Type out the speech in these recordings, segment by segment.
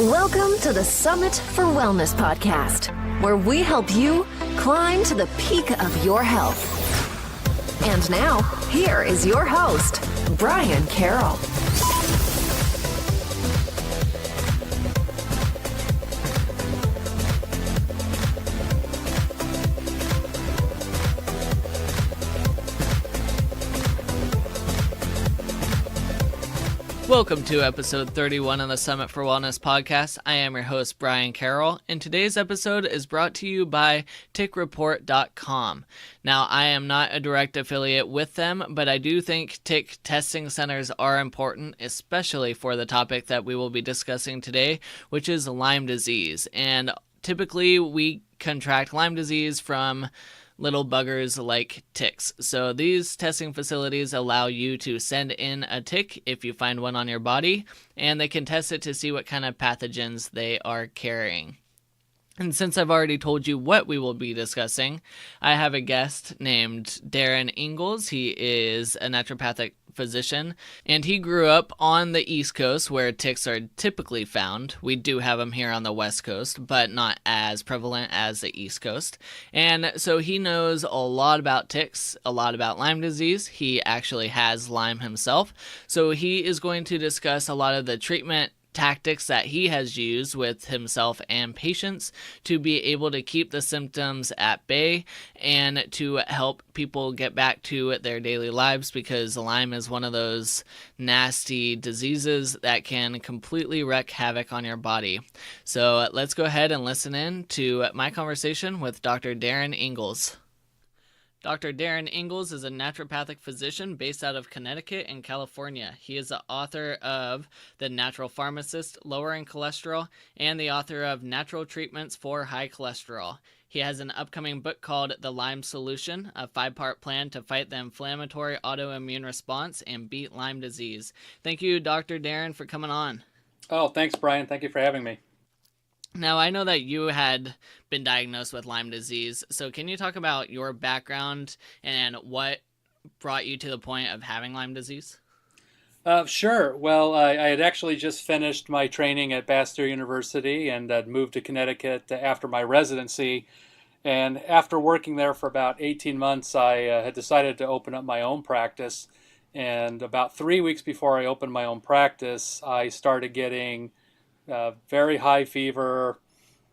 Welcome to the Summit for Wellness podcast, where we help you climb to the peak of your health. And now, here is your host, Brian Carroll. Welcome to episode 31 of the Summit for Wellness podcast. I am your host, Brian Carroll, and today's episode is brought to you by tickreport.com. Now, I am not a direct affiliate with them, but I do think tick testing centers are important, especially for the topic that we will be discussing today, which is Lyme disease. And typically, we contract Lyme disease from little buggers like ticks. So these testing facilities allow you to send in a tick if you find one on your body, and they can test it to see what kind of pathogens they are carrying. And since I've already told you what we will be discussing, I have a guest named Darin Ingels. He is a naturopathic physician, and he grew up on the East Coast where ticks are typically found. We do have them here on the West Coast, but not as prevalent as the East Coast. And so he knows a lot about ticks, a lot about Lyme disease. He actually has Lyme himself. So he is going to discuss a lot of the treatment tactics that he has used with himself and patients to be able to keep the symptoms at bay and to help people get back to their daily lives, because Lyme is one of those nasty diseases that can completely wreak havoc on your body. So let's go ahead and listen in to my conversation with Dr. Darin Ingels. Dr. Darin Ingels is a naturopathic physician based out of Connecticut and California. He is the author of The Natural Pharmacist, Lowering Cholesterol, and the author of Natural Treatments for High Cholesterol. He has an upcoming book called The Lyme Solution, a 5-part plan to fight the inflammatory autoimmune response and beat Lyme disease. Thank you, Dr. Darin, for coming on. Oh, thanks, Brian. Thank you for having me. Now, I know that you had been diagnosed with Lyme disease, so can you talk about your background and what brought you to the point of having Lyme disease? Sure. Well, I had actually just finished my training at Bastyr University and had moved to Connecticut after my residency. And after working there for about 18 months, I had decided to open up my own practice. And about 3 weeks before I opened my own practice, I started getting very high fever,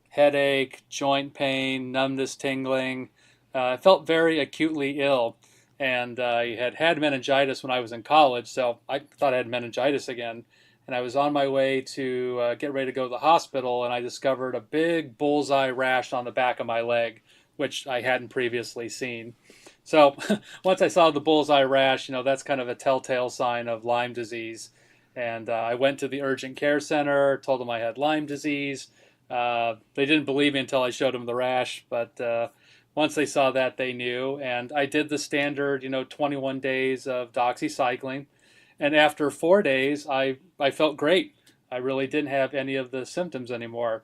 headache, joint pain, numbness, tingling. I felt very acutely ill, and I had meningitis when I was in college, so I thought I had meningitis again. And I was on my way to get ready to go to the hospital, and I discovered a big bullseye rash on the back of my leg, which I hadn't previously seen. So once I saw the bullseye rash, that's kind of a telltale sign of Lyme disease. And I went to the urgent care center, told them I had Lyme disease. They didn't believe me until I showed them the rash, but once they saw that, they knew. And I did the standard, 21 days of doxycycline. And after 4 days, I felt great. I really didn't have any of the symptoms anymore.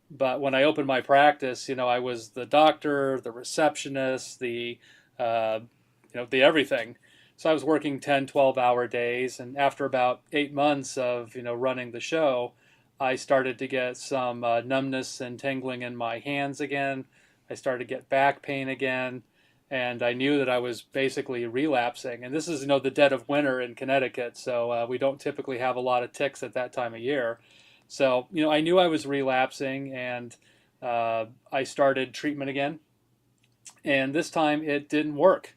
But when I opened my practice, I was the doctor, the receptionist, the everything. So I was working 10, 12-hour days, and after about 8 months of, running the show, I started to get some numbness and tingling in my hands again. I started to get back pain again, and I knew that I was basically relapsing. And this is, the dead of winter in Connecticut, so we don't typically have a lot of ticks at that time of year. So, I knew I was relapsing, and I started treatment again, and this time it didn't work.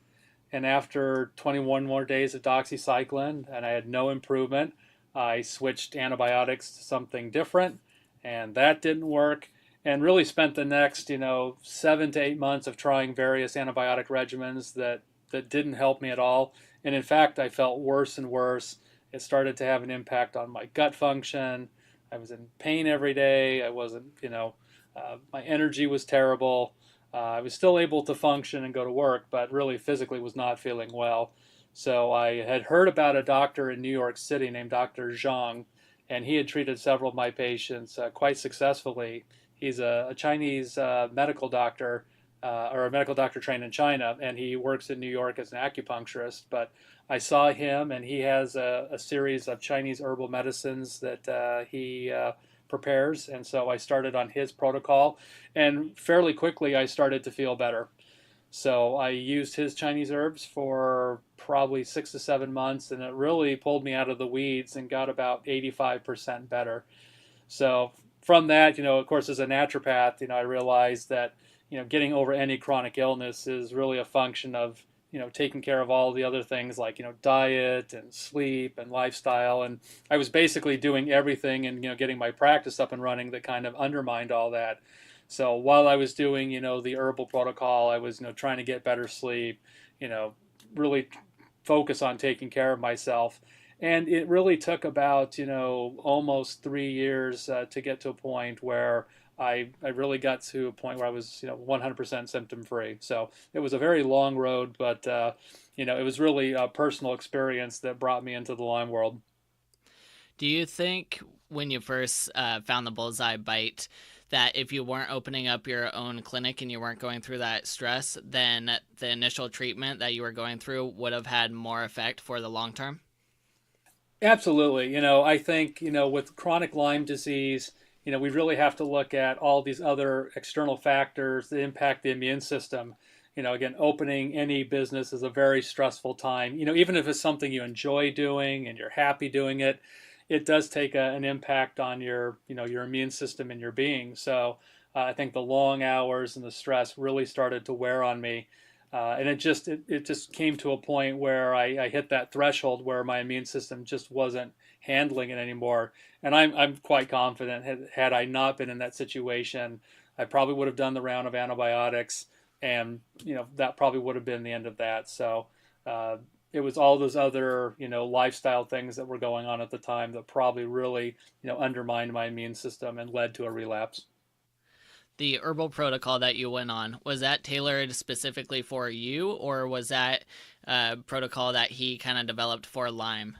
And after 21 more days of doxycycline, and I had no improvement, I switched antibiotics to something different, and that didn't work. And really spent the next, 7 to 8 months of trying various antibiotic regimens that didn't help me at all. And in fact, I felt worse and worse. It started to have an impact on my gut function. I was in pain every day. I wasn't, my energy was terrible. I was still able to function and go to work, but really physically was not feeling well. So I had heard about a doctor in New York City named Dr. Zhang, and he had treated several of my patients quite successfully. He's a Chinese medical doctor, or a medical doctor trained in China, and he works in New York as an acupuncturist. But I saw him, and he has a series of Chinese herbal medicines that he prepares. And so I started on his protocol, and fairly quickly I started to feel better. So I used his Chinese herbs for probably 6 to 7 months, and it really pulled me out of the weeds and got about 85% better. So from that, of course, as a naturopath, I realized that, getting over any chronic illness is really a function of, taking care of all the other things like, diet and sleep and lifestyle. And I was basically doing everything and, getting my practice up and running that kind of undermined all that. So while I was doing, the herbal protocol, I was, trying to get better sleep, really focus on taking care of myself. And it really took about, almost 3 years to get to a point where I really got to a point where I was, 100% symptom free. So it was a very long road, but, it was really a personal experience that brought me into the Lyme world. Do you think when you first found the bullseye bite that if you weren't opening up your own clinic and you weren't going through that stress, then the initial treatment that you were going through would have had more effect for the long term? Absolutely. I think, with chronic Lyme disease, we really have to look at all these other external factors that impact the immune system. Again, opening any business is a very stressful time. Even if it's something you enjoy doing and you're happy doing it, it does take an impact on your immune system and your being. So I think the long hours and the stress really started to wear on me. And it just came to a point where I hit that threshold where my immune system just wasn't handling it anymore. And I'm quite confident had I not been in that situation, I probably would have done the round of antibiotics, and that probably would have been the end of that. So it was all those other lifestyle things that were going on at the time that probably really undermined my immune system and led to a relapse. The herbal protocol that you went on, was that tailored specifically for you, or was that a protocol that he kind of developed for Lyme?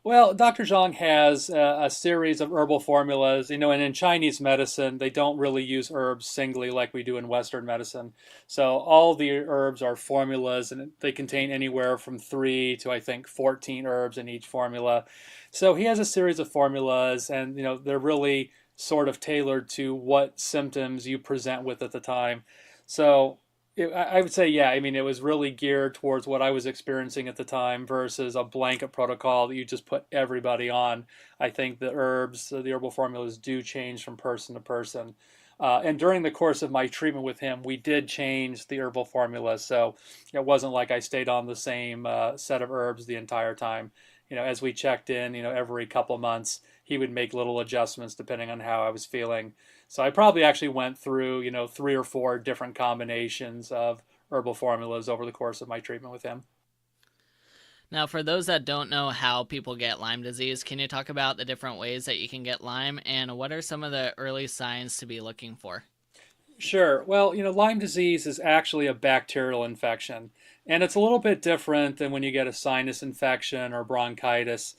Well, Dr. Zhang has a series of herbal formulas, and in Chinese medicine, they don't really use herbs singly like we do in Western medicine. So all the herbs are formulas, and they contain anywhere from 3 to, I think, 14 herbs in each formula. So he has a series of formulas, and, they're really sort of tailored to what symptoms you present with at the time. So I would say, yeah, I mean, it was really geared towards what I was experiencing at the time versus a blanket protocol that you just put everybody on. I think the herbs, the herbal formulas do change from person to person. And during the course of my treatment with him, we did change the herbal formula. So it wasn't like I stayed on the same set of herbs the entire time. As we checked in, every couple months, he would make little adjustments depending on how I was feeling. So I probably actually went through, 3 or 4 different combinations of herbal formulas over the course of my treatment with him. Now, for those that don't know how people get Lyme disease, can you talk about the different ways that you can get Lyme, and what are some of the early signs to be looking for? Sure. Well, Lyme disease is actually a bacterial infection, and it's a little bit different than when you get a sinus infection or bronchitis.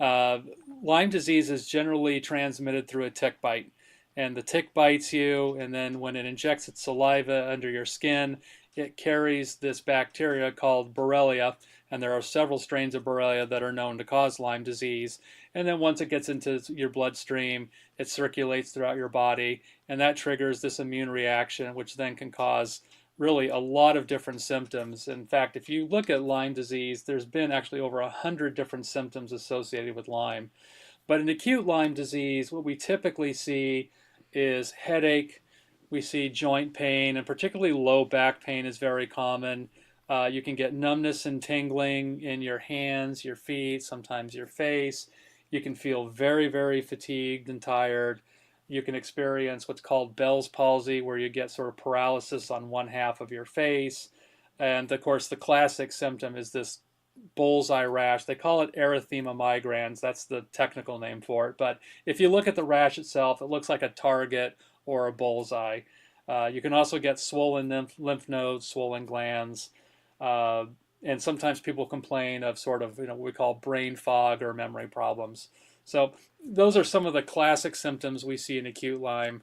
Uh, Lyme disease is generally transmitted through a tick bite, and the tick bites you, and then when it injects its saliva under your skin, it carries this bacteria called Borrelia, and there are several strains of Borrelia that are known to cause Lyme disease. And then once it gets into your bloodstream, it circulates throughout your body, and that triggers this immune reaction, which then can cause really a lot of different symptoms. In fact, if you look at Lyme disease, there's been actually over 100 different symptoms associated with Lyme. But in acute Lyme disease, what we typically see is headache, we see joint pain, and particularly low back pain is very common. You can get numbness and tingling in your hands, your feet, sometimes your face. You can feel very, very fatigued and tired. You can experience what's called Bell's palsy, where you get sort of paralysis on one half of your face. And of course, the classic symptom is this bullseye rash. They call it erythema migrans. That's the technical name for it. But if you look at the rash itself, it looks like a target or a bullseye. You can also get swollen lymph nodes, swollen glands. And sometimes people complain of sort of, what we call brain fog or memory problems. So those are some of the classic symptoms we see in acute Lyme.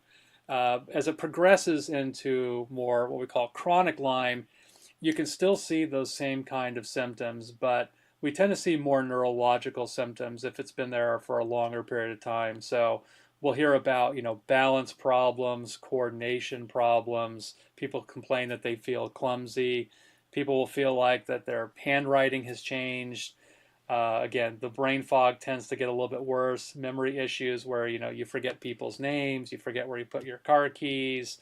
As it progresses into more what we call chronic Lyme, you can still see those same kind of symptoms, but we tend to see more neurological symptoms if it's been there for a longer period of time. So we'll hear about, balance problems, coordination problems. People complain that they feel clumsy. People will feel like that their handwriting has changed. Again, the brain fog tends to get a little bit worse. Memory issues where, you forget people's names, you forget where you put your car keys.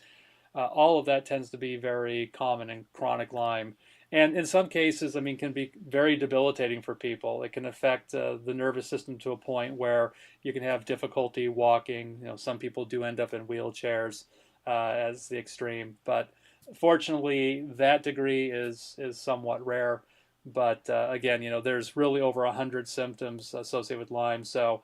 All of that tends to be very common in chronic Lyme. And in some cases, can be very debilitating for people. It can affect the nervous system to a point where you can have difficulty walking. Some people do end up in wheelchairs as the extreme. But fortunately, that degree is somewhat rare. But again, there's really over 100 symptoms associated with Lyme. So,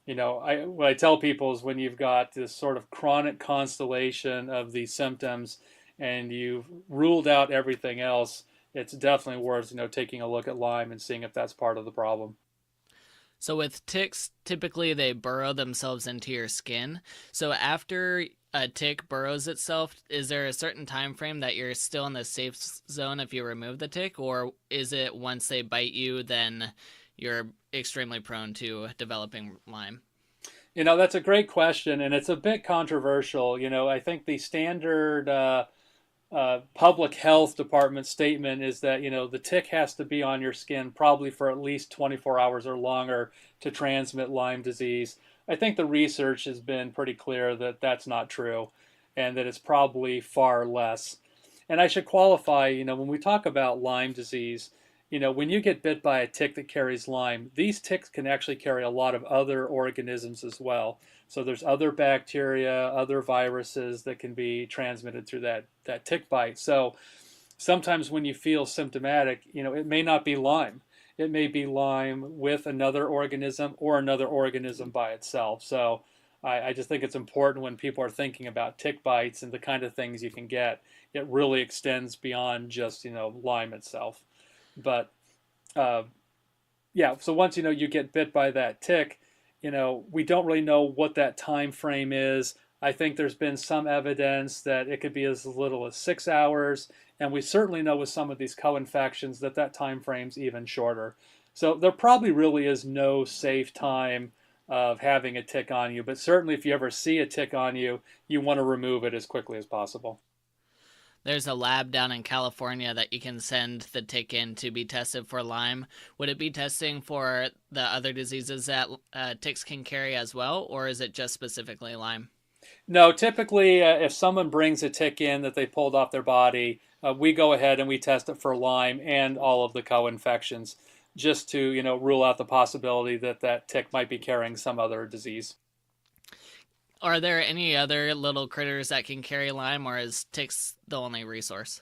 what I tell people is when you've got this sort of chronic constellation of these symptoms and you've ruled out everything else, it's definitely worth, taking a look at Lyme and seeing if that's part of the problem. So with ticks, typically they burrow themselves into your skin. So after a tick burrows itself, is there a certain time frame that you're still in the safe zone if you remove the tick, or is it once they bite you, then you're extremely prone to developing Lyme? That's a great question, and it's a bit controversial. I think the standard public health department statement is that, the tick has to be on your skin probably for at least 24 hours or longer to transmit Lyme disease. I think the research has been pretty clear that that's not true and that it's probably far less. And I should qualify, when we talk about Lyme disease, when you get bit by a tick that carries Lyme, these ticks can actually carry a lot of other organisms as well. So there's other bacteria, other viruses that can be transmitted through that tick bite. So sometimes when you feel symptomatic, it may not be Lyme. It may be Lyme with another organism or another organism by itself. So I just think it's important when people are thinking about tick bites and the kind of things you can get, it really extends beyond just, Lyme itself. But yeah, so once you get bit by that tick, we don't really know what that time frame is. I think there's been some evidence that it could be as little as 6 hours, and we certainly know with some of these co-infections that time frame's even shorter. So there probably really is no safe time of having a tick on you, but certainly if you ever see a tick on you, you want to remove it as quickly as possible. There's a lab down in California that you can send the tick in to be tested for Lyme. Would it be testing for the other diseases that ticks can carry as well, or is it just specifically Lyme? No, typically if someone brings a tick in that they pulled off their body, we go ahead and we test it for Lyme and all of the co-infections just to, rule out the possibility that tick might be carrying some other disease. Are there any other little critters that can carry Lyme, or is ticks the only resource?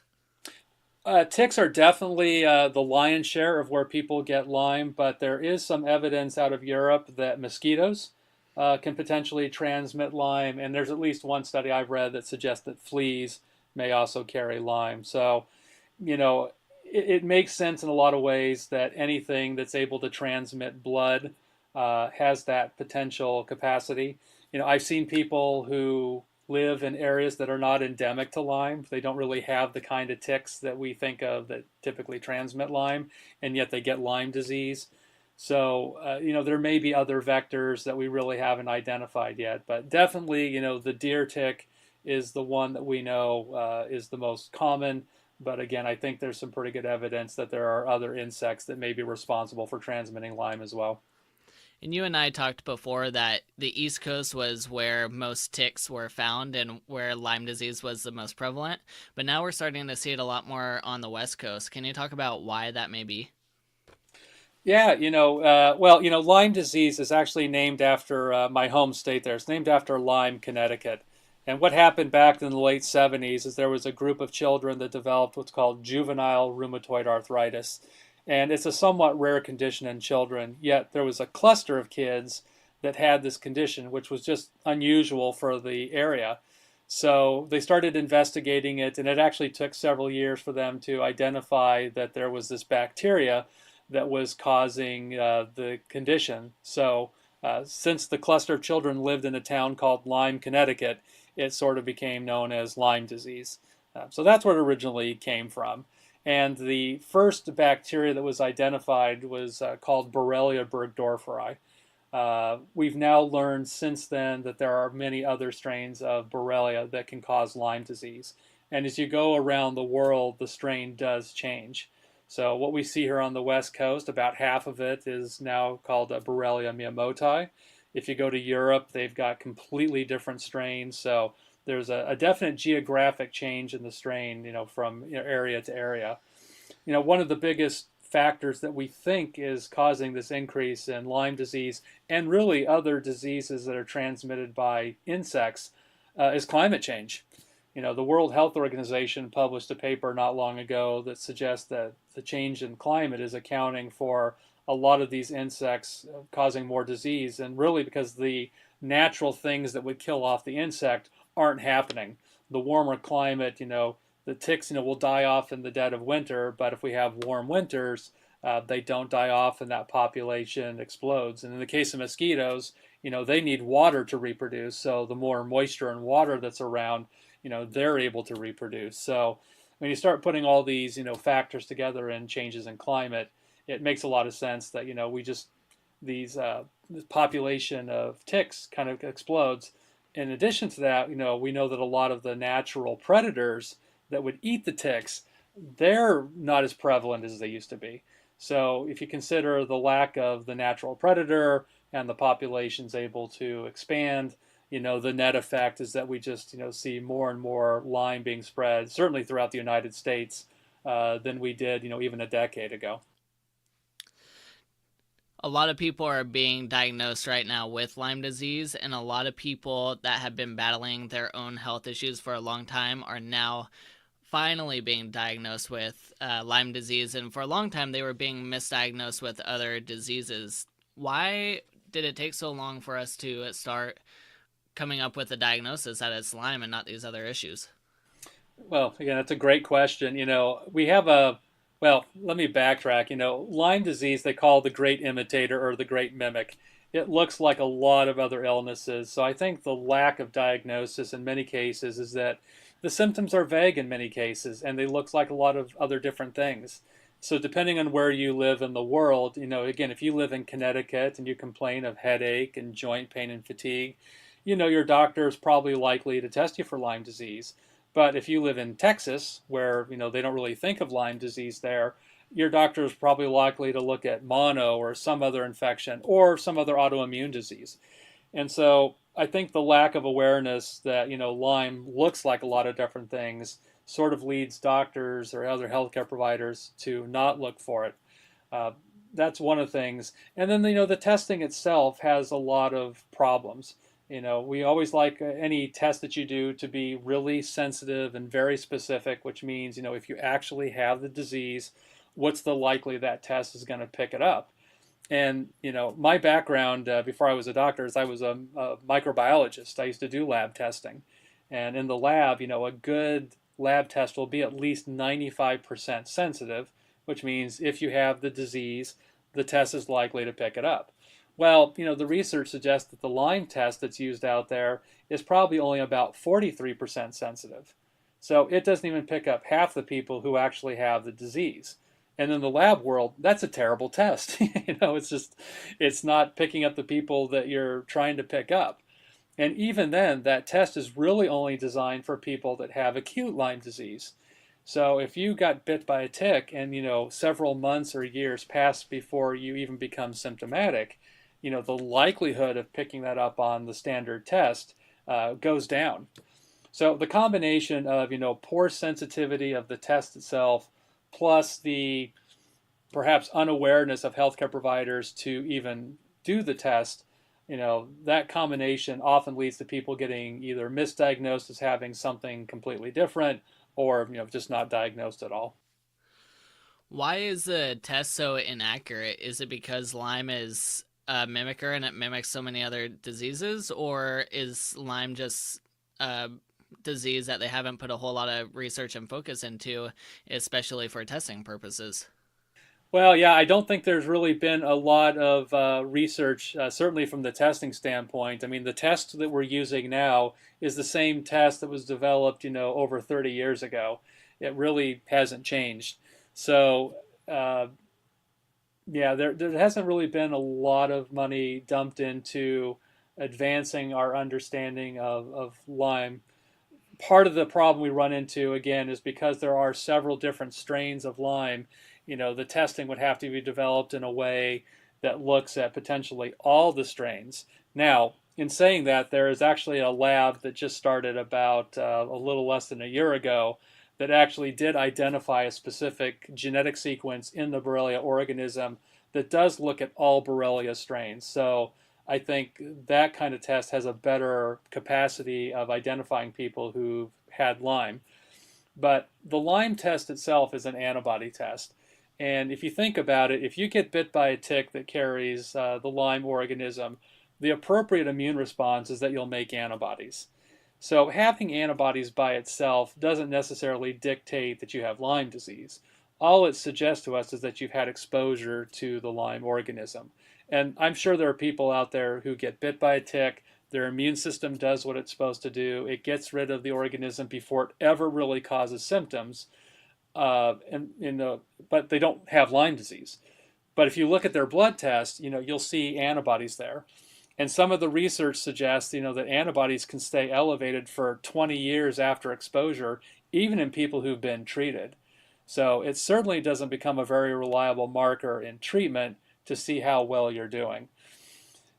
Ticks are definitely the lion's share of where people get Lyme, but there is some evidence out of Europe that mosquitoes can potentially transmit Lyme, and there's at least one study I've read that suggests that fleas may also carry Lyme. So, it makes sense in a lot of ways that anything that's able to transmit blood has that potential capacity. I've seen people who live in areas that are not endemic to Lyme. They don't really have the kind of ticks that we think of that typically transmit Lyme, and yet they get Lyme disease. So, there may be other vectors that we really haven't identified yet, but definitely, the deer tick is the one that we know is the most common. But again, I think there's some pretty good evidence that there are other insects that may be responsible for transmitting Lyme as well. And you and I talked before that the East Coast was where most ticks were found and where Lyme disease was the most prevalent. But now we're starting to see it a lot more on the West Coast. Can you talk about why that may be? Yeah, Lyme disease is actually named after my home state there. It's named after Lyme, Connecticut. And what happened back in the late 70s is there was a group of children that developed what's called juvenile rheumatoid arthritis. And it's a somewhat rare condition in children, yet there was a cluster of kids that had this condition, which was just unusual for the area. So they started investigating it, and it actually took several years for them to identify that there was this bacteria that was causing the condition. So since the cluster of children lived in a town called Lyme, Connecticut, it sort of became known as Lyme disease. So that's where it originally came from. And the first bacteria that was identified was called Borrelia burgdorferi. We've now learned since then that there are many other strains of Borrelia that can cause Lyme disease. And as you go around the world, the strain does change. So what we see here on the West Coast, about half of it is now called Borrelia miyamotoi. If you go to Europe, they've got completely different strains. So there's a definite geographic change in the strain, from area to area. One of the biggest factors that we think is causing this increase in Lyme disease and really other diseases that are transmitted by insects is climate change. The World Health Organization published a paper not long ago that suggests that the change in climate is accounting for a lot of these insects causing more disease, and really because the natural things that would kill off the insect aren't happening. The warmer climate, the ticks, will die off in the dead of winter, but if we have warm winters, they don't die off and that population explodes. And in the case of mosquitoes, they need water to reproduce. So the more moisture and water that's around, they're able to reproduce. So when you start putting all these, factors together in changes in climate, it makes a lot of sense that, this population of ticks kind of explodes. In addition to that, we know that a lot of the natural predators that would eat the ticks, they're not as prevalent as they used to be. So if you consider the lack of the natural predator and the population's able to expand, the net effect is that we just, see more and more Lyme being spread, certainly throughout the United States, than we did, even a decade ago. A lot of people are being diagnosed right now with Lyme disease, and a lot of people that have been battling their own health issues for a long time are now finally being diagnosed with Lyme disease, and for a long time they were being misdiagnosed with other diseases. Why did it take so long for us to start coming up with a diagnosis that it's Lyme and not these other issues? Well, again, that's a great question. We have let me backtrack. Lyme disease, they call the great imitator or the great mimic. It looks like a lot of other illnesses. So I think the lack of diagnosis in many cases is that the symptoms are vague in many cases, and they look like a lot of other different things. So depending on where you live in the world, again, if you live in Connecticut and you complain of headache and joint pain and fatigue, your doctor is probably likely to test you for Lyme disease. But if you live in Texas, where they don't really think of Lyme disease there, your doctor is probably likely to look at mono or some other infection or some other autoimmune disease. And so I think the lack of awareness that Lyme looks like a lot of different things sort of leads doctors or other healthcare providers to not look for it. That's one of the things. And then the testing itself has a lot of problems. We always like any test that you do to be really sensitive and very specific, which means, if you actually have the disease, what's the likely that test is going to pick it up? And, my background before I was a doctor is I was a microbiologist. I used to do lab testing. And in the lab, a good lab test will be at least 95% sensitive, which means if you have the disease, the test is likely to pick it up. Well, the research suggests that the Lyme test that's used out there is probably only about 43% sensitive. So it doesn't even pick up half the people who actually have the disease. And in the lab world, that's a terrible test. It's not picking up the people that you're trying to pick up. And even then, that test is really only designed for people that have acute Lyme disease. So if you got bit by a tick and, several months or years pass before you even become symptomatic, the likelihood of picking that up on the standard test goes down. So the combination of, poor sensitivity of the test itself, plus the perhaps unawareness of healthcare providers to even do the test, that combination often leads to people getting either misdiagnosed as having something completely different or, just not diagnosed at all. Why is the test so inaccurate? Is it because Lyme is a mimicker and it mimics so many other diseases, or is Lyme just a disease that they haven't put a whole lot of research and focus into, especially for testing purposes? Well, yeah, I don't think there's really been a lot of research, certainly from the testing standpoint. I mean, the test that we're using now is the same test that was developed, over 30 years ago. It really hasn't changed. So Yeah, there hasn't really been a lot of money dumped into advancing our understanding of Lyme. Part of the problem we run into, again, is because there are several different strains of Lyme. The testing would have to be developed in a way that looks at potentially all the strains. Now, in saying that, there is actually a lab that just started about a little less than a year ago that actually did identify a specific genetic sequence in the Borrelia organism that does look at all Borrelia strains. So I think that kind of test has a better capacity of identifying people who've had Lyme. But the Lyme test itself is an antibody test. And if you think about it, if you get bit by a tick that carries the Lyme organism, the appropriate immune response is that you'll make antibodies. So having antibodies by itself doesn't necessarily dictate that you have Lyme disease. All it suggests to us is that you've had exposure to the Lyme organism. And I'm sure there are people out there who get bit by a tick, their immune system does what it's supposed to do, it gets rid of the organism before it ever really causes symptoms, but they don't have Lyme disease. But if you look at their blood test, you'll see antibodies there. And some of the research suggests, that antibodies can stay elevated for 20 years after exposure, even in people who've been treated. So it certainly doesn't become a very reliable marker in treatment to see how well you're doing.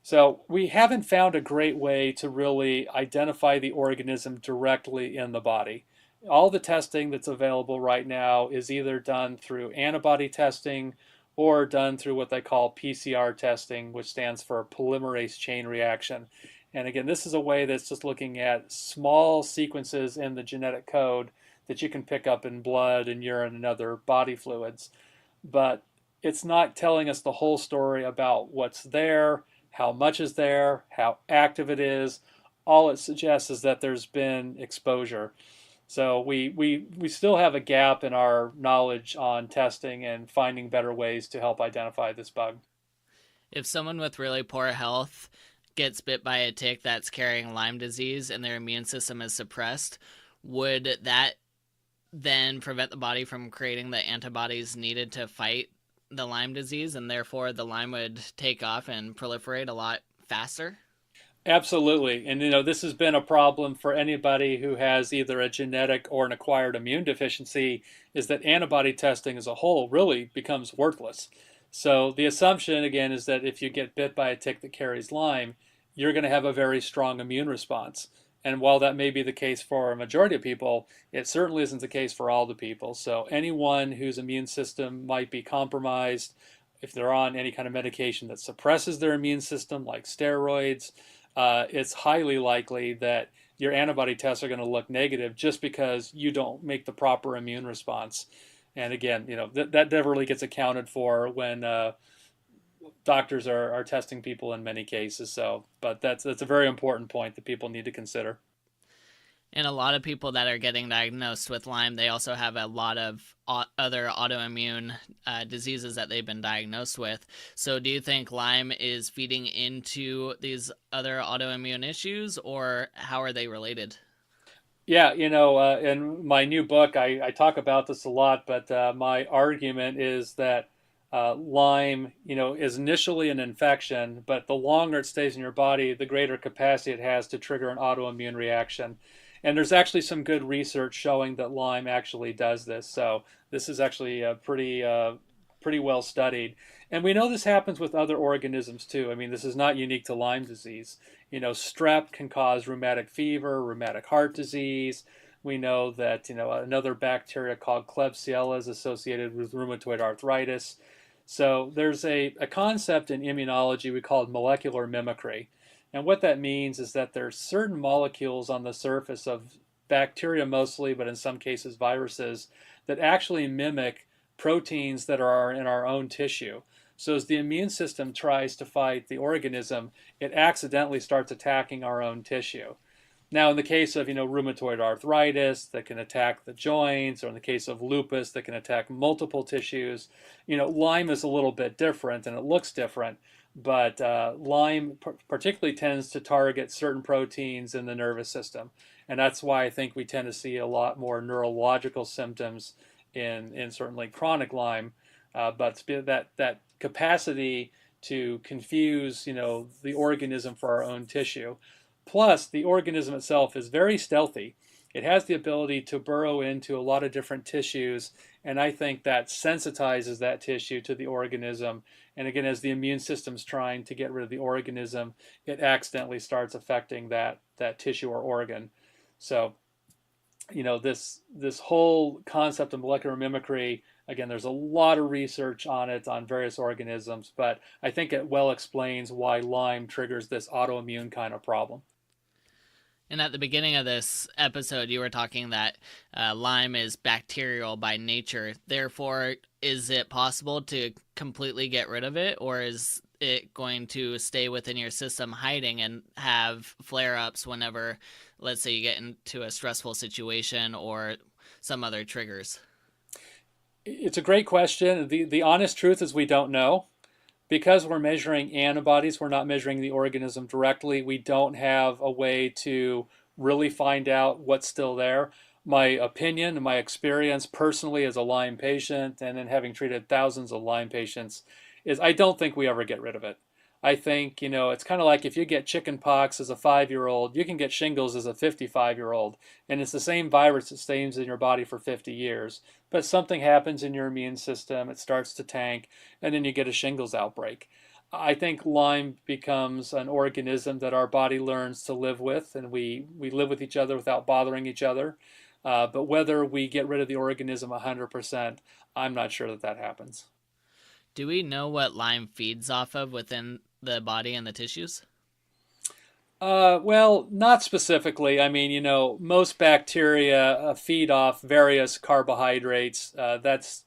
So we haven't found a great way to really identify the organism directly in the body. All the testing that's available right now is either done through antibody testing or done through what they call PCR testing, which stands for polymerase chain reaction. And again, this is a way that's just looking at small sequences in the genetic code that you can pick up in blood and urine and other body fluids. But it's not telling us the whole story about what's there, how much is there, how active it is. All it suggests is that there's been exposure. So we still have a gap in our knowledge on testing and finding better ways to help identify this bug. If someone with really poor health gets bit by a tick that's carrying Lyme disease and their immune system is suppressed, would that then prevent the body from creating the antibodies needed to fight the Lyme disease, and therefore the Lyme would take off and proliferate a lot faster? Absolutely. And this has been a problem for anybody who has either a genetic or an acquired immune deficiency, is that antibody testing as a whole really becomes worthless. So the assumption again is that if you get bit by a tick that carries Lyme, you're going to have a very strong immune response. And while that may be the case for a majority of people, it certainly isn't the case for all the people. So anyone whose immune system might be compromised, if they're on any kind of medication that suppresses their immune system, like steroids, it's highly likely that your antibody tests are going to look negative just because you don't make the proper immune response. And again, that never really gets accounted for when doctors are testing people in many cases. So, but that's a very important point that people need to consider. And a lot of people that are getting diagnosed with Lyme, they also have a lot of other autoimmune diseases that they've been diagnosed with. So do you think Lyme is feeding into these other autoimmune issues, or how are they related? Yeah, in my new book, I talk about this a lot, but my argument is that Lyme, is initially an infection, but the longer it stays in your body, the greater capacity it has to trigger an autoimmune reaction. And there's actually some good research showing that Lyme actually does this. So this is actually pretty well studied. And we know this happens with other organisms too. I mean, this is not unique to Lyme disease. Strep can cause rheumatic fever, rheumatic heart disease. We know that, another bacteria called Klebsiella is associated with rheumatoid arthritis. So there's a concept in immunology we call molecular mimicry. And what that means is that there's certain molecules on the surface of bacteria mostly, but in some cases viruses, that actually mimic proteins that are in our own tissue. So as the immune system tries to fight the organism, it accidentally starts attacking our own tissue. Now, in the case of, rheumatoid arthritis that can attack the joints, or in the case of lupus that can attack multiple tissues, Lyme is a little bit different and it looks different. But Lyme particularly tends to target certain proteins in the nervous system. And that's why I think we tend to see a lot more neurological symptoms in certainly chronic Lyme. But that capacity to confuse, the organism for our own tissue. Plus, the organism itself is very stealthy. It has the ability to burrow into a lot of different tissues, and I think that sensitizes that tissue to the organism. And again, as the immune system's trying to get rid of the organism, it accidentally starts affecting that tissue or organ. So, this whole concept of molecular mimicry, again, there's a lot of research on it on various organisms, but I think it well explains why Lyme triggers this autoimmune kind of problem. And at the beginning of this episode, you were talking that Lyme is bacterial by nature. Therefore, is it possible to completely get rid of it, or is it going to stay within your system hiding and have flare-ups whenever, let's say, you get into a stressful situation or some other triggers? It's a great question. The honest truth is we don't know. Because we're measuring antibodies, we're not measuring the organism directly. We don't have a way to really find out what's still there. My opinion and my experience personally as a Lyme patient, and then having treated thousands of Lyme patients, is I don't think we ever get rid of it. I think, it's kind of like if you get chicken pox as a 5-year-old, you can get shingles as a 55-year-old. And it's the same virus that stays in your body for 50 years. But something happens in your immune system, it starts to tank, and then you get a shingles outbreak. I think Lyme becomes an organism that our body learns to live with, and we live with each other without bothering each other. But whether we get rid of the organism 100%, I'm not sure that happens. Do we know what Lyme feeds off of within the body and the tissues? Well, not specifically. I mean, most bacteria feed off various carbohydrates. That's,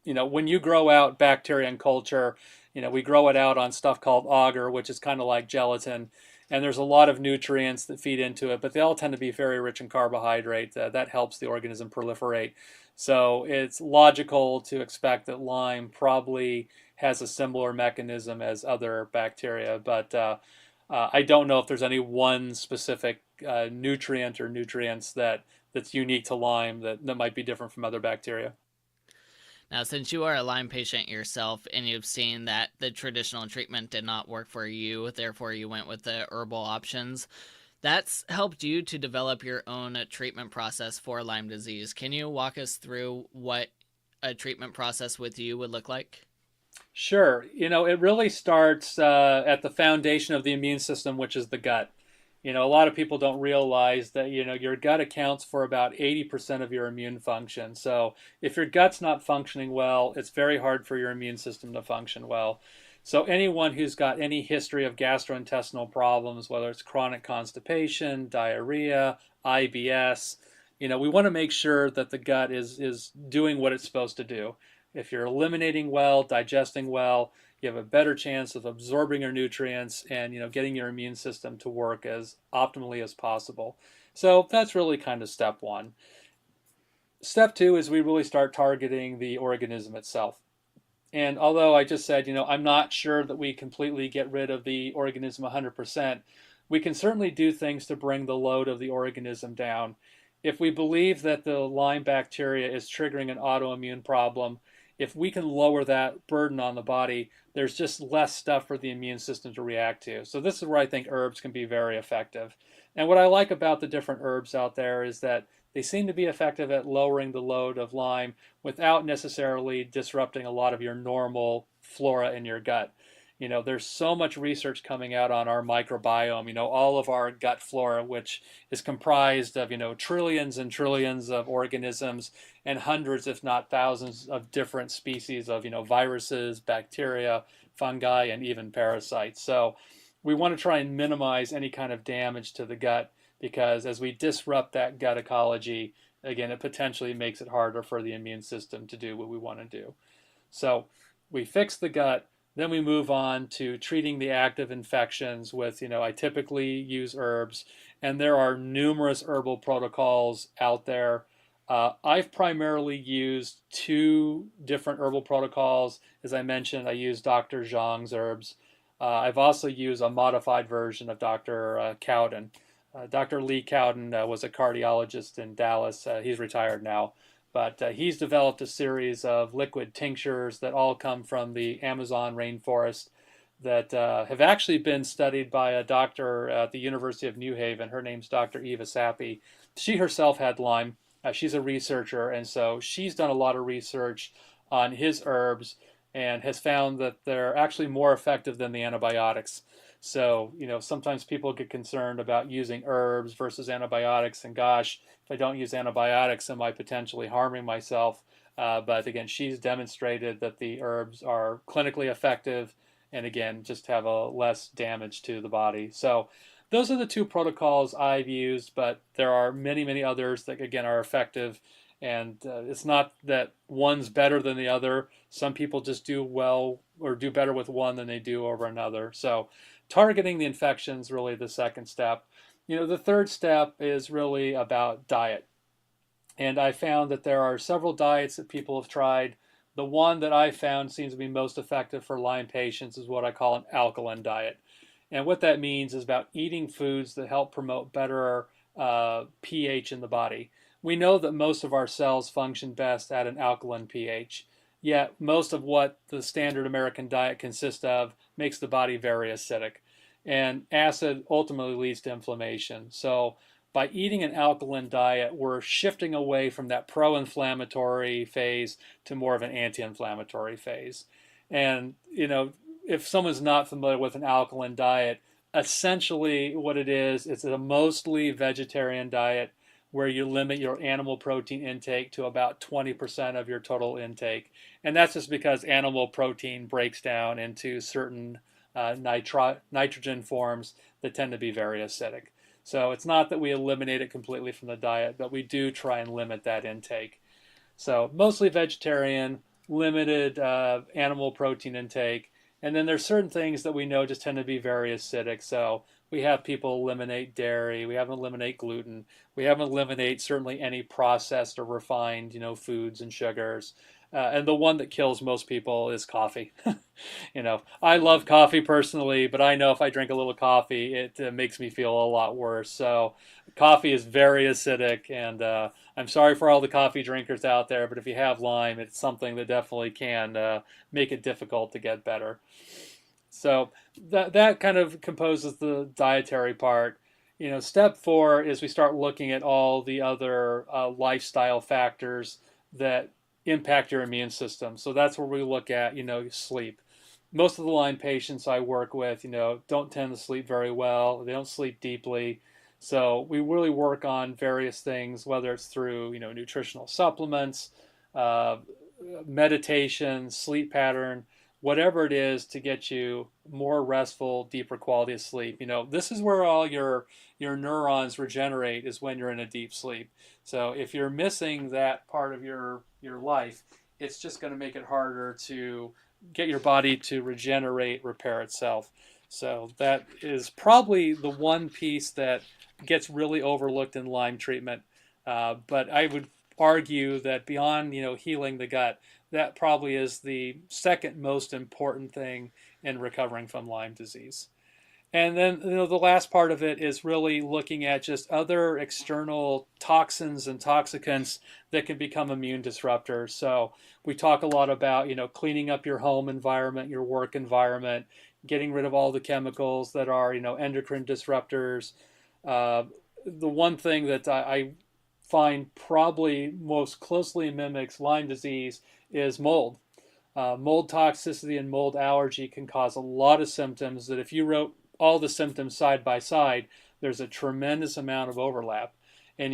when you grow out bacteria in culture, we grow it out on stuff called agar, which is kind of like gelatin. And there's a lot of nutrients that feed into it, but they all tend to be very rich in carbohydrate. That helps the organism proliferate. So it's logical to expect that Lyme probably has a similar mechanism as other bacteria, but I don't know if there's any one specific nutrient or nutrients that's unique to Lyme that might be different from other bacteria. Now, since you are a Lyme patient yourself and you've seen that the traditional treatment did not work for you, therefore you went with the herbal options, that's helped you to develop your own treatment process for Lyme disease. Can you walk us through what a treatment process with you would look like? Sure. It really starts at the foundation of the immune system, which is the gut. A lot of people don't realize that, your gut accounts for about 80% of your immune function. So if your gut's not functioning well, it's very hard for your immune system to function well. So anyone who's got any history of gastrointestinal problems, whether it's chronic constipation, diarrhea, IBS, we want to make sure that the gut is doing what it's supposed to do. If you're eliminating well, digesting well, you have a better chance of absorbing your nutrients and getting your immune system to work as optimally as possible. So that's really kind of step one. Step two is we really start targeting the organism itself. And although I just said, I'm not sure that we completely get rid of the organism 100%, we can certainly do things to bring the load of the organism down. If we believe that the Lyme bacteria is triggering an autoimmune problem, if we can lower that burden on the body, there's just less stuff for the immune system to react to. So this is where I think herbs can be very effective. And what I like about the different herbs out there is that they seem to be effective at lowering the load of Lyme without necessarily disrupting a lot of your normal flora in your gut. There's so much research coming out on our microbiome, all of our gut flora, which is comprised of, trillions and trillions of organisms and hundreds, if not thousands, of different species of, viruses, bacteria, fungi, and even parasites. So we want to try and minimize any kind of damage to the gut, because as we disrupt that gut ecology, again, it potentially makes it harder for the immune system to do what we want to do. So we fix the gut. Then we move on to treating the active infections with, I typically use herbs, and there are numerous herbal protocols out there. I've primarily used 2 different herbal protocols. As I mentioned, I use Dr. Zhang's herbs. I've also used a modified version of Dr. Cowden. Dr. Lee Cowden was a cardiologist in Dallas. He's retired now. But he's developed a series of liquid tinctures that all come from the Amazon rainforest that have actually been studied by a doctor at the University of New Haven. Her name's Dr. Eva Sappi. She herself had Lyme. She's a researcher, and so she's done a lot of research on his herbs and has found that they're actually more effective than the antibiotics. So, sometimes people get concerned about using herbs versus antibiotics, and gosh, if I don't use antibiotics, am I potentially harming myself? But again, she's demonstrated that the herbs are clinically effective and again, just have a less damage to the body. So those are the two protocols I've used, but there are many, many others that again are effective. And it's not that one's better than the other. Some people just do well or do better with one than they do over another. So targeting the infection is really the second step. The third step is really about diet. And I found that there are several diets that people have tried. The one that I found seems to be most effective for Lyme patients is what I call an alkaline diet. And what that means is about eating foods that help promote better pH in the body. We know that most of our cells function best at an alkaline pH, yet most of what the standard American diet consists of makes the body very acidic. And acid ultimately leads to inflammation. So by eating an alkaline diet, we're shifting away from that pro-inflammatory phase to more of an anti-inflammatory phase. And, if someone's not familiar with an alkaline diet, essentially what it is, it's a mostly vegetarian diet where you limit your animal protein intake to about 20% of your total intake. And that's just because animal protein breaks down into certain nitrogen forms that tend to be very acidic. So it's not that we eliminate it completely from the diet, but we do try and limit that intake. So mostly vegetarian, limited animal protein intake. And then there's certain things that we know just tend to be very acidic. So we have people eliminate dairy. We have them eliminate gluten. We have them eliminate certainly any processed or refined, foods and sugars. And the one that kills most people is coffee. I love coffee personally, but I know if I drink a little coffee, it makes me feel a lot worse. So coffee is very acidic, and I'm sorry for all the coffee drinkers out there, but if you have Lyme, it's something that definitely can make it difficult to get better. So that kind of composes the dietary part. Step 4 is we start looking at all the other lifestyle factors that impact your immune system. So that's where we look at, sleep. Most of the Lyme patients I work with, don't tend to sleep very well. They don't sleep deeply. So we really work on various things, whether it's through, nutritional supplements, meditation, sleep pattern, whatever it is to get you more restful, deeper quality of sleep. This is where all your neurons regenerate, is when you're in a deep sleep. So if you're missing that part of your life, it's just going to make it harder to get your body to regenerate, repair itself. So that is probably the one piece that gets really overlooked in Lyme treatment. But I would argue that beyond, healing the gut, that probably is the second most important thing in recovering from Lyme disease. And then, the last part of it is really looking at just other external toxins and toxicants that can become immune disruptors. So we talk a lot about, cleaning up your home environment, your work environment, getting rid of all the chemicals that are, endocrine disruptors. The one thing that I find probably most closely mimics Lyme disease is mold. Mold toxicity and mold allergy can cause a lot of symptoms that if you wrote all the symptoms side by side, there's a tremendous amount of overlap. And,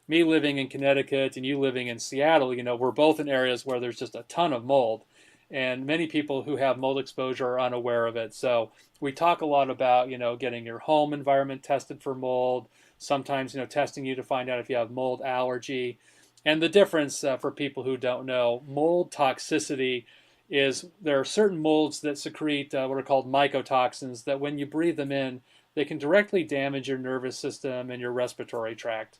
me living in Connecticut and you living in Seattle, we're both in areas where there's just a ton of mold. And many people who have mold exposure are unaware of it. So we talk a lot about, getting your home environment tested for mold, sometimes, testing you to find out if you have mold allergy. And the difference for people who don't know, mold toxicity is there are certain molds that secrete what are called mycotoxins that when you breathe them in, they can directly damage your nervous system and your respiratory tract,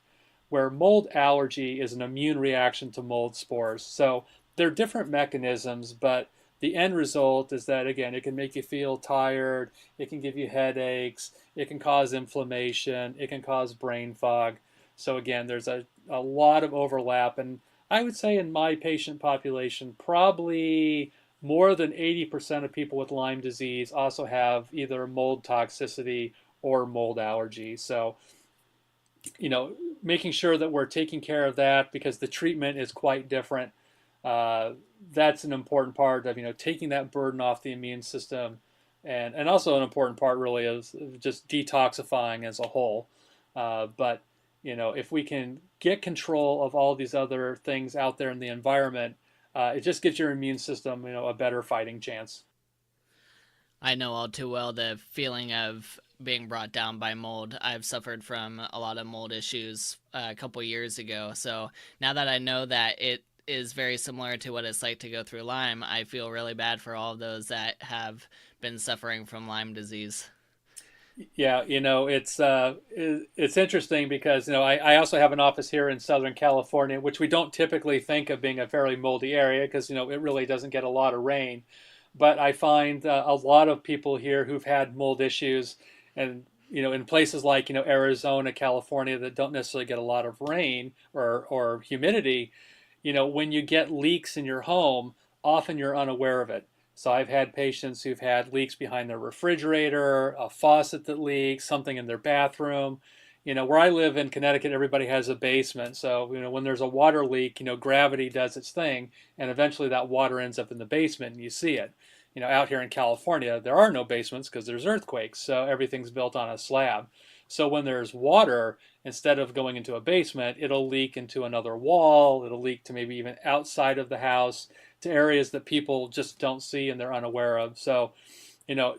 where mold allergy is an immune reaction to mold spores. So they're different mechanisms, but the end result is that, again, it can make you feel tired, it can give you headaches, it can cause inflammation, it can cause brain fog. So again, there's a lot of overlap, and I would say in my patient population, probably more than 80% of people with Lyme disease also have either mold toxicity or mold allergy. So, you know, making sure that we're taking care of that because the treatment is quite different. Uh, that's an important part of, taking that burden off the immune system. And also an important part really is just detoxifying as a whole. But, if we can get control of all these other things out there in the environment, it just gives your immune system, a better fighting chance. I know all too well the feeling of being brought down by mold. I've suffered from a lot of mold issues a couple years ago. So now that I know that it is very similar to what it's like to go through Lyme, I feel really bad for all of those that have been suffering from Lyme disease. Yeah, it's interesting because I also have an office here in Southern California, which we don't typically think of being a very moldy area because it really doesn't get a lot of rain. But I find a lot of people here who've had mold issues, and in places like Arizona, California that don't necessarily get a lot of rain or humidity, when you get leaks in your home, often you're unaware of it. So I've had patients who've had leaks behind their refrigerator, a faucet that leaks, something in their bathroom. Where I live in Connecticut, everybody has a basement. So, when there's a water leak, gravity does its thing, and eventually that water ends up in the basement and you see it. Out here in California, there are no basements because there's earthquakes. So everything's built on a slab. So when there's water, instead of going into a basement, it'll leak into another wall. It'll leak to maybe even outside of the house to areas that people just don't see and they're unaware of. So,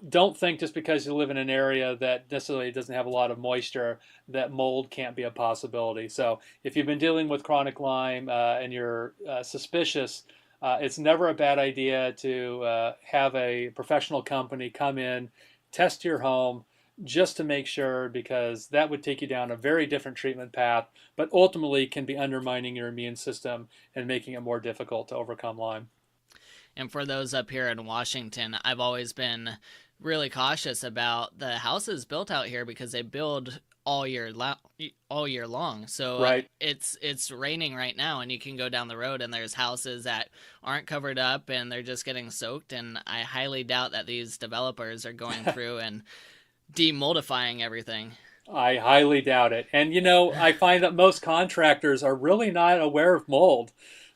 don't think just because you live in an area that necessarily doesn't have a lot of moisture that mold can't be a possibility. So, if you've been dealing with chronic Lyme and you're suspicious, it's never a bad idea to have a professional company come in, test your home just to make sure, because that would take you down a very different treatment path, but ultimately can be undermining your immune system and making it more difficult to overcome Lyme. And for those up here in Washington, I've always been really cautious about the houses built out here because they build all year long. So Right. it's raining right now, and you can go down the road and there's houses that aren't covered up and they're just getting soaked. And I highly doubt that these developers are going through and demodifying everything. I highly doubt it. And I find that most contractors are really not aware of mold.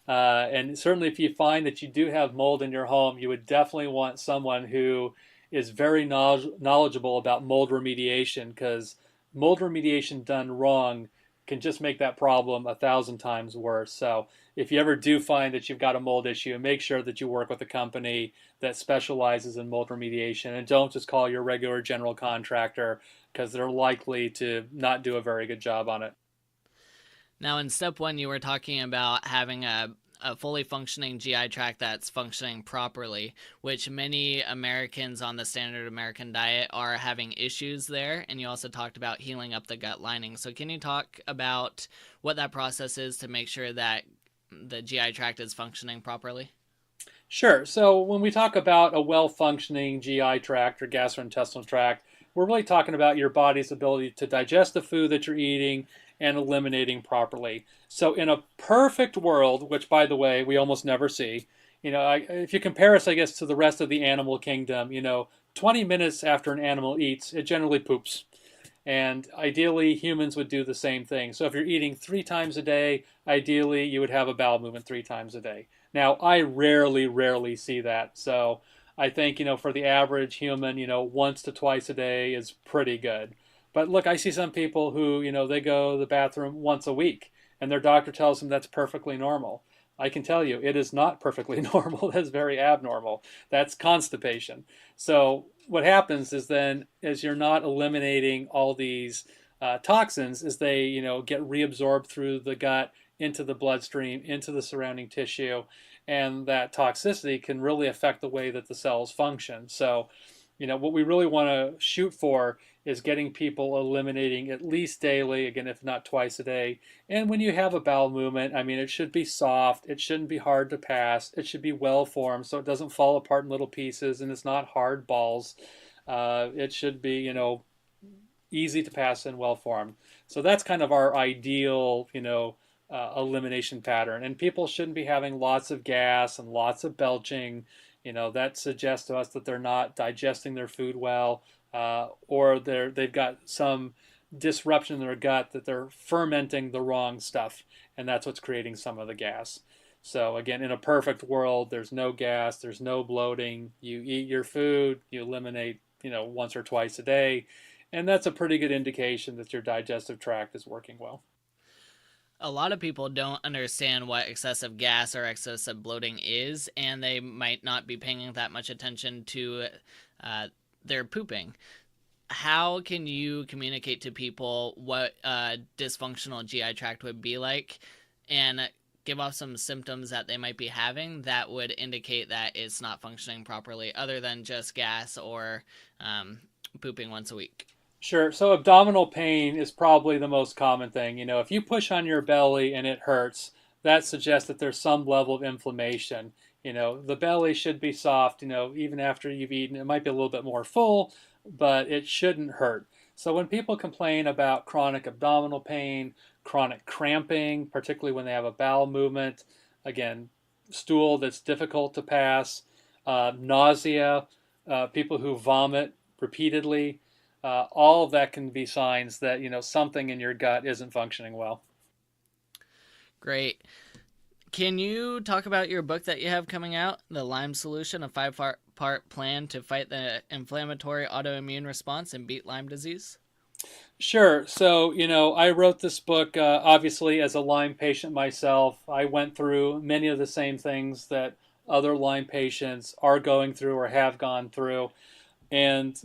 And certainly, if you find that you do have mold in your home, you would definitely want someone who is very knowledgeable about mold remediation, because mold remediation done wrong can just make that problem 1,000 times worse. So, if you ever do find that you've got a mold issue, make sure that you work with a company that specializes in mold remediation, and don't just call your regular general contractor because they're likely to not do a very good job on it. Now, in step one, you were talking about having a fully functioning GI tract that's functioning properly, which many Americans on the standard American diet are having issues there. And you also talked about healing up the gut lining. So can you talk about what that process is to make sure that the GI tract is functioning properly? Sure. So when we talk about a well-functioning GI tract or gastrointestinal tract, we're really talking about your body's ability to digest the food that you're eating and eliminating properly. So in a perfect world, which by the way, we almost never see, if you compare us, I guess, to the rest of the animal kingdom, 20 minutes after an animal eats, it generally poops. And ideally, humans would do the same thing. So if you're eating 3 times a day, ideally, you would have a bowel movement 3 times a day. Now, I rarely see that. So I think, for the average human, once to twice a day is pretty good. But look, I see some people who, they go to the bathroom once a week and their doctor tells them that's perfectly normal. I can tell you, it is not perfectly normal. That's very abnormal. That's constipation. So what happens is then, as you're not eliminating all these toxins, is they, get reabsorbed through the gut into the bloodstream, into the surrounding tissue, and that toxicity can really affect the way that the cells function. So, what we really want to shoot for is getting people eliminating at least daily, again, if not twice a day. And when you have a bowel movement, I mean, it should be soft. It shouldn't be hard to pass. It should be well formed so it doesn't fall apart in little pieces and it's not hard balls. It should be, easy to pass and well formed. So that's kind of our ideal, elimination pattern. And people shouldn't be having lots of gas and lots of belching. That suggests to us that they're not digesting their food well, or they've got some disruption in their gut, that they're fermenting the wrong stuff, and that's what's creating some of the gas. So again, in a perfect world, there's no gas, there's no bloating. You eat your food, you eliminate, once or twice a day, and that's a pretty good indication that your digestive tract is working well. A lot of people don't understand what excessive gas or excessive bloating is, and they might not be paying that much attention to their pooping. How can you communicate to people what a dysfunctional GI tract would be like, and give off some symptoms that they might be having that would indicate that it's not functioning properly, other than just gas or pooping once a week? Sure. So abdominal pain is probably the most common thing. If you push on your belly and it hurts, that suggests that there's some level of inflammation. The belly should be soft, even after you've eaten. It might be a little bit more full, but it shouldn't hurt. So when people complain about chronic abdominal pain, chronic cramping, particularly when they have a bowel movement, again, stool that's difficult to pass, nausea, people who vomit repeatedly, all of that can be signs that something in your gut isn't functioning well. Great. Can you talk about your book that you have coming out, The Lyme Solution, a 5-part plan to fight the inflammatory autoimmune response and beat Lyme disease? Sure. So, I wrote this book, obviously, as a Lyme patient myself. I went through many of the same things that other Lyme patients are going through or have gone through. And,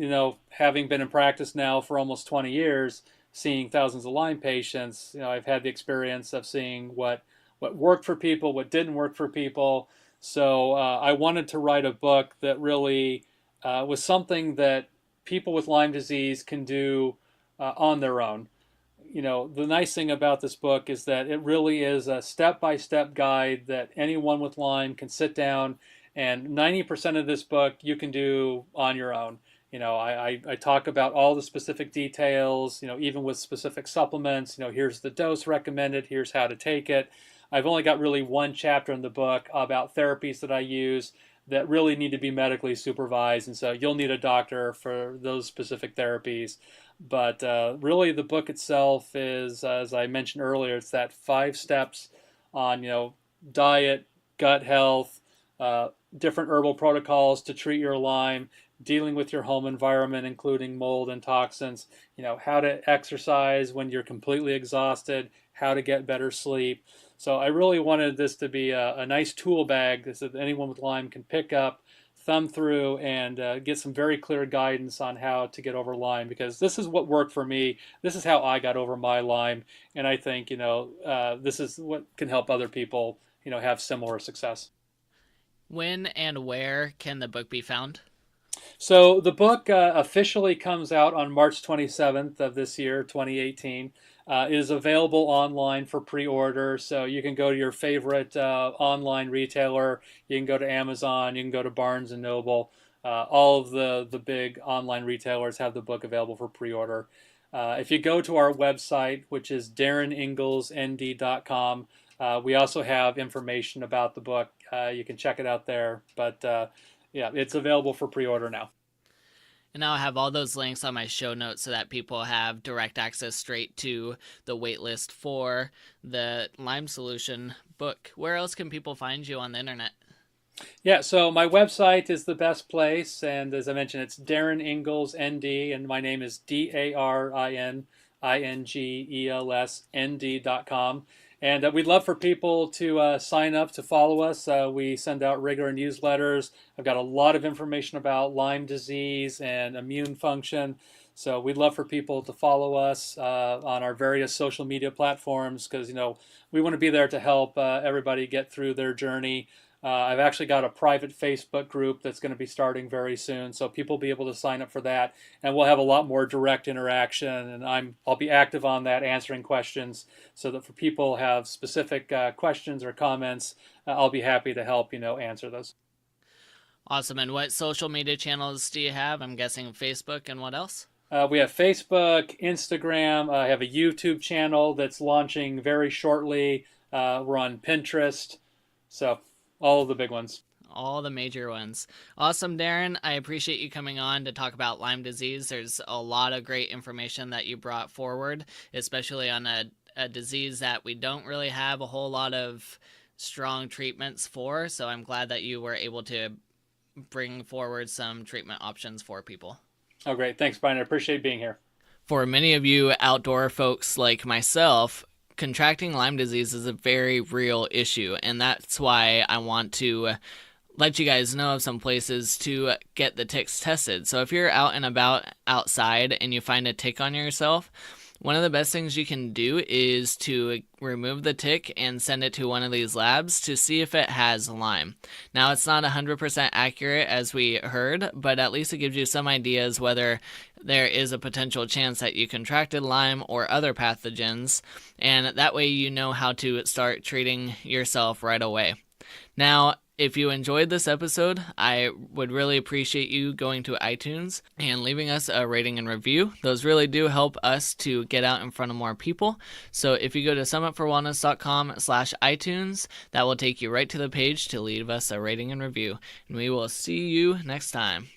having been in practice now for almost 20 years, seeing thousands of Lyme patients, I've had the experience of seeing what worked for people, what didn't work for people. So I wanted to write a book that really was something that people with Lyme disease can do on their own. The nice thing about this book is that it really is a step-by-step guide that anyone with Lyme can sit down, and 90% of this book you can do on your own. I talk about all the specific details, even with specific supplements. Here's the dose recommended, here's how to take it. I've only got really one chapter in the book about therapies that I use that really need to be medically supervised, and so you'll need a doctor for those specific therapies. But really, the book itself is, as I mentioned earlier, it's that 5 steps on diet, gut health, different herbal protocols to treat your Lyme, dealing with your home environment, including mold and toxins, how to exercise when you're completely exhausted, how to get better sleep. So I really wanted this to be a nice tool bag that anyone with Lyme can pick up, thumb through, and get some very clear guidance on how to get over Lyme, because this is what worked for me. This is how I got over my Lyme, and I think this is what can help other people have similar success. When and where can the book be found? So the book officially comes out on March 27th of this year, 2018. It is available online for pre-order, so you can go to your favorite online retailer. You can go to Amazon. You can go to Barnes & Noble. All of the big online retailers have the book available for pre-order. If you go to our website, which is dariningelsnd.com, we also have information about the book. You can check it out there. But yeah, it's available for pre-order now. And I'll have all those links on my show notes so that people have direct access straight to the waitlist for the Lyme Solution book. Where else can people find you on the internet? Yeah, so my website is the best place, and as I mentioned, it's Darin Ingels, ND, and my name is DarinIngelsND.com. And we'd love for people to sign up to follow us. We send out regular newsletters. I've got a lot of information about Lyme disease and immune function. So we'd love for people to follow us on our various social media platforms, because we want to be there to help everybody get through their journey. I've actually got a private Facebook group that's going to be starting very soon, so people will be able to sign up for that, and we'll have a lot more direct interaction, and I'll be active on that, answering questions, so that for people who have specific questions or comments, I'll be happy to help answer those. Awesome. And what social media channels do you have? I'm guessing Facebook, and what else? We have Facebook, Instagram. I have a YouTube channel that's launching very shortly. We're on Pinterest. So all of the big ones. All the major ones. Awesome, Darin. I appreciate you coming on to talk about Lyme disease. There's a lot of great information that you brought forward, especially on a disease that we don't really have a whole lot of strong treatments for. So I'm glad that you were able to bring forward some treatment options for people. Oh, great. Thanks, Brian. I appreciate being here. For many of you outdoor folks like myself, contracting Lyme disease is a very real issue, and that's why I want to let you guys know of some places to get the ticks tested. So if you're out and about outside and you find a tick on yourself, one of the best things you can do is to remove the tick and send it to one of these labs to see if it has Lyme. Now, it's not 100% accurate as we heard, but at least it gives you some ideas whether there is a potential chance that you contracted Lyme or other pathogens, and that way you know how to start treating yourself right away. Now, if you enjoyed this episode, I would really appreciate you going to iTunes and leaving us a rating and review. Those really do help us to get out in front of more people. So if you go to summitforwellness.com/iTunes, that will take you right to the page to leave us a rating and review. And we will see you next time.